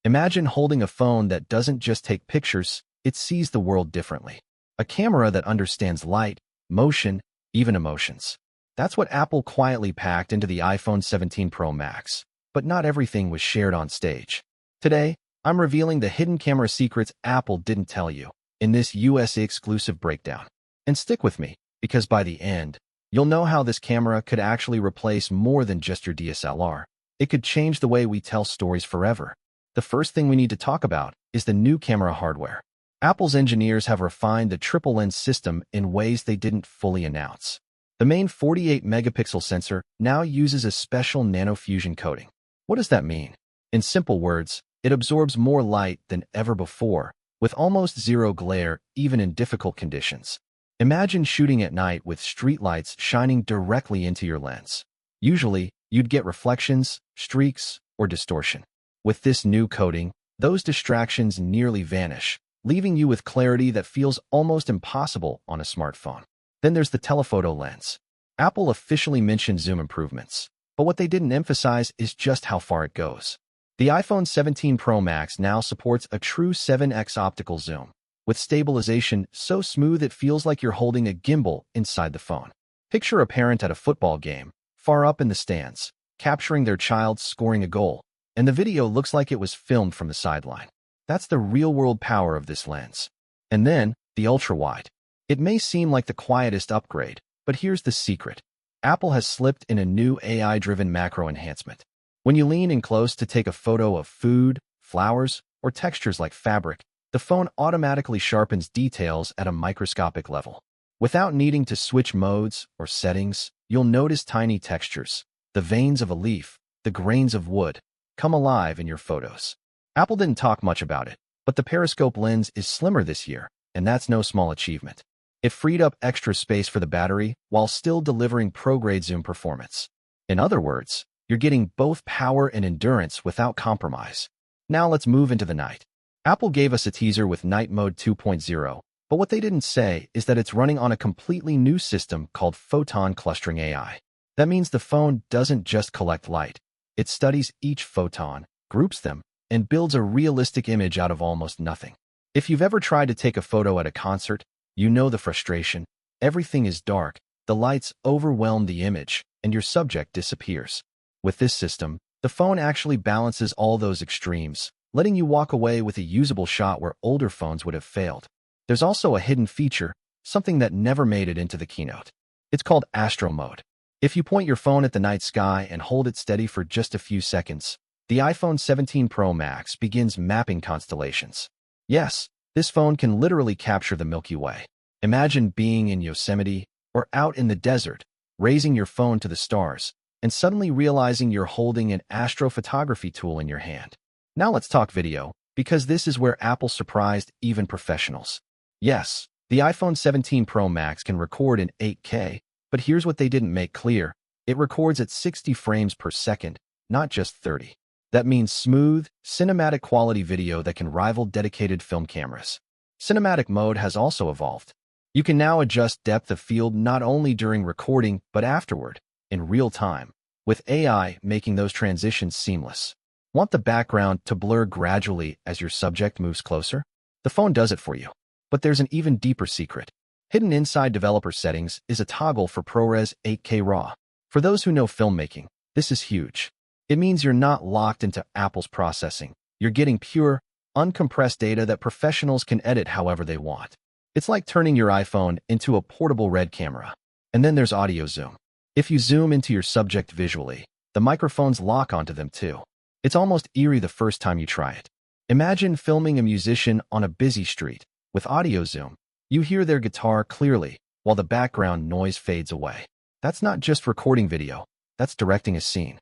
Imagine holding a phone that doesn't just take pictures, it sees the world differently. A camera that understands light, motion, even emotions. That's what Apple quietly packed into the iPhone 17 Pro Max. But not everything was shared on stage. Today, I'm revealing the hidden camera secrets Apple didn't tell you in this USA exclusive breakdown. And stick with me, because by the end, you'll know how this camera could actually replace more than just your DSLR. It could change the way we tell stories forever. The first thing we need to talk about is the new camera hardware. Apple's engineers have refined the triple lens system in ways they didn't fully announce. The main 48-megapixel sensor now uses a special NanoFusion coating. What does that mean? In simple words, it absorbs more light than ever before, with almost zero glare even in difficult conditions. Imagine shooting at night with streetlights shining directly into your lens. Usually, you'd get reflections, streaks, or distortion. With this new coating, those distractions nearly vanish, leaving you with clarity that feels almost impossible on a smartphone. Then there's the telephoto lens. Apple officially mentioned zoom improvements, but what they didn't emphasize is just how far it goes. The iPhone 17 Pro Max now supports a true 7x optical zoom, with stabilization so smooth it feels like you're holding a gimbal inside the phone. Picture a parent at a football game, far up in the stands, capturing their child scoring a goal, and the video looks like it was filmed from the sideline. That's the real-world power of this lens. And then, the ultra-wide. It may seem like the quietest upgrade, but here's the secret. Apple has slipped in a new AI-driven macro enhancement. When you lean in close to take a photo of food, flowers, or textures like fabric, the phone automatically sharpens details at a microscopic level. Without needing to switch modes or settings, you'll notice tiny textures, the veins of a leaf, the grains of wood, come alive in your photos. Apple didn't talk much about it, but the periscope lens is slimmer this year, and that's no small achievement. It freed up extra space for the battery while still delivering pro-grade zoom performance. In other words, you're getting both power and endurance without compromise. Now let's move into the night. Apple gave us a teaser with Night Mode 2.0, but what they didn't say is that it's running on a completely new system called Photon Clustering AI. That means the phone doesn't just collect light. It studies each photon, groups them, and builds a realistic image out of almost nothing. If you've ever tried to take a photo at a concert, you know the frustration. Everything is dark, the lights overwhelm the image, and your subject disappears. With this system, the phone actually balances all those extremes, letting you walk away with a usable shot where older phones would have failed. There's also a hidden feature, something that never made it into the keynote. It's called Astro Mode. If you point your phone at the night sky and hold it steady for just a few seconds, the iPhone 17 Pro Max begins mapping constellations. Yes, this phone can literally capture the Milky Way. Imagine being in Yosemite or out in the desert, raising your phone to the stars, and suddenly realizing you're holding an astrophotography tool in your hand. Now let's talk video, because this is where Apple surprised even professionals. Yes, the iPhone 17 Pro Max can record in 8K, but here's what they didn't make clear. It records at 60 frames per second, not just 30. That means smooth, cinematic quality video that can rival dedicated film cameras. Cinematic mode has also evolved. You can now adjust depth of field not only during recording, but afterward, in real time, with AI making those transitions seamless. Want the background to blur gradually as your subject moves closer? The phone does it for you. But there's an even deeper secret. Hidden inside developer settings is a toggle for ProRes 8K RAW. For those who know filmmaking, this is huge. It means you're not locked into Apple's processing. You're getting pure, uncompressed data that professionals can edit however they want. It's like turning your iPhone into a portable RED camera. And then there's audio zoom. If you zoom into your subject visually, the microphones lock onto them too. It's almost eerie the first time you try it. Imagine filming a musician on a busy street. With audio zoom, you hear their guitar clearly, while the background noise fades away. That's not just recording video, that's directing a scene.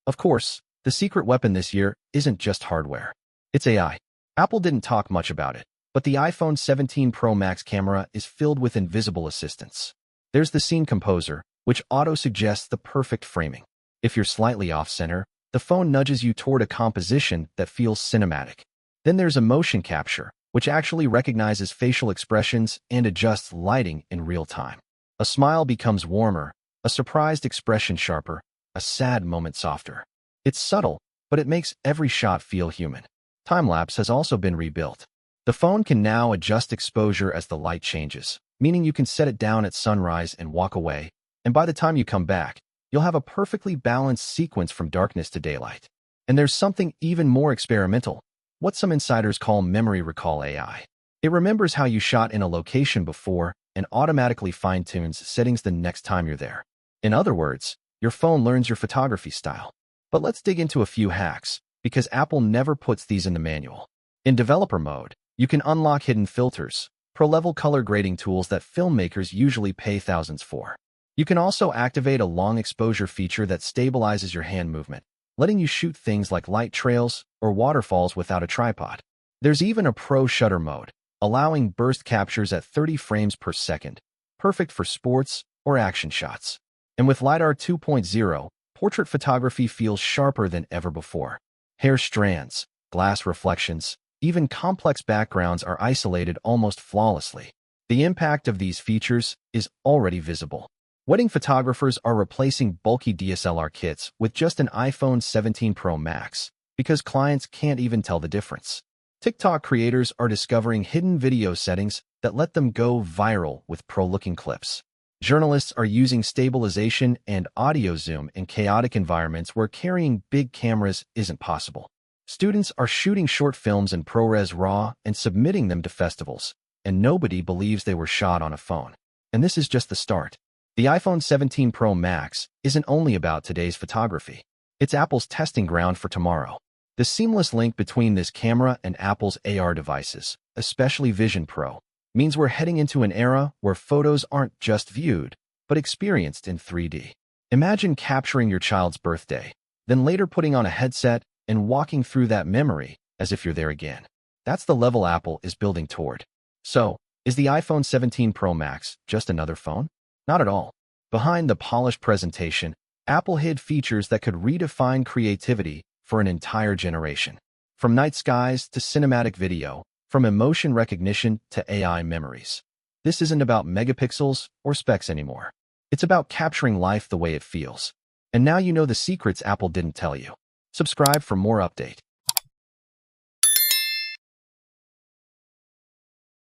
Of course, the secret weapon this year isn't just hardware. It's AI. Apple didn't talk much about it, but the iPhone 17 Pro Max camera is filled with invisible assistants. There's the scene composer, which auto-suggests the perfect framing. If you're slightly off-center, the phone nudges you toward a composition that feels cinematic. Then there's a motion capture, which actually recognizes facial expressions and adjusts lighting in real time. A smile becomes warmer, a surprised expression sharper, a sad moment softer. It's subtle, but it makes every shot feel human. Time-lapse has also been rebuilt. The phone can now adjust exposure as the light changes, meaning you can set it down at sunrise and walk away, and by the time you come back, you'll have a perfectly balanced sequence from darkness to daylight. And there's something even more experimental, what some insiders call memory recall AI. It remembers how you shot in a location before and automatically fine-tunes settings the next time you're there. In other words, your phone learns your photography style. But let's dig into a few hacks, because Apple never puts these in the manual. In developer mode, you can unlock hidden filters, pro-level color grading tools that filmmakers usually pay thousands for. You can also activate a long exposure feature that stabilizes your hand movement, letting you shoot things like light trails or waterfalls without a tripod. There's even a pro shutter mode, allowing burst captures at 30 frames per second, perfect for sports or action shots. And with LiDAR 2.0, portrait photography feels sharper than ever before. Hair strands, glass reflections, even complex backgrounds are isolated almost flawlessly. The impact of these features is already visible. Wedding photographers are replacing bulky DSLR kits with just an iPhone 17 Pro Max because clients can't even tell the difference. TikTok creators are discovering hidden video settings that let them go viral with pro-looking clips. Journalists are using stabilization and audio zoom in chaotic environments where carrying big cameras isn't possible. Students are shooting short films in ProRes RAW and submitting them to festivals, and nobody believes they were shot on a phone. And this is just the start. The iPhone 17 Pro Max isn't only about today's photography. It's Apple's testing ground for tomorrow. The seamless link between this camera and Apple's AR devices, especially Vision Pro, means we're heading into an era where photos aren't just viewed, but experienced in 3D. Imagine capturing your child's birthday, then later putting on a headset and walking through that memory as if you're there again. That's the level Apple is building toward. So, is the iPhone 17 Pro Max just another phone? Not at all. Behind the polished presentation, Apple hid features that could redefine creativity for an entire generation. From night skies to cinematic video, from emotion recognition to AI memories. This isn't about megapixels or specs anymore. It's about capturing life the way it feels. And now you know the secrets Apple didn't tell you. Subscribe for more update.